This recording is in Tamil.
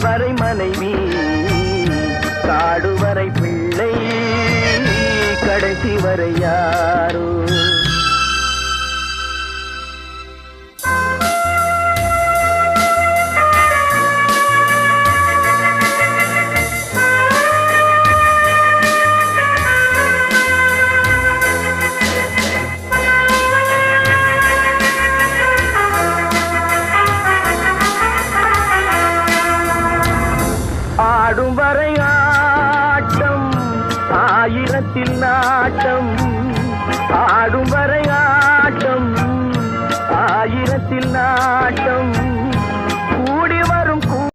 வரை மனைவி, காடு வரை பிள்ளை, கடைசி வரை யாரோ. ஆடும் வரை ஆட்டம், ஆயிரத்தில் நாட்டம். ஆடும் வரை ஆட்டம், ஆயிரத்தில் நாட்டம்.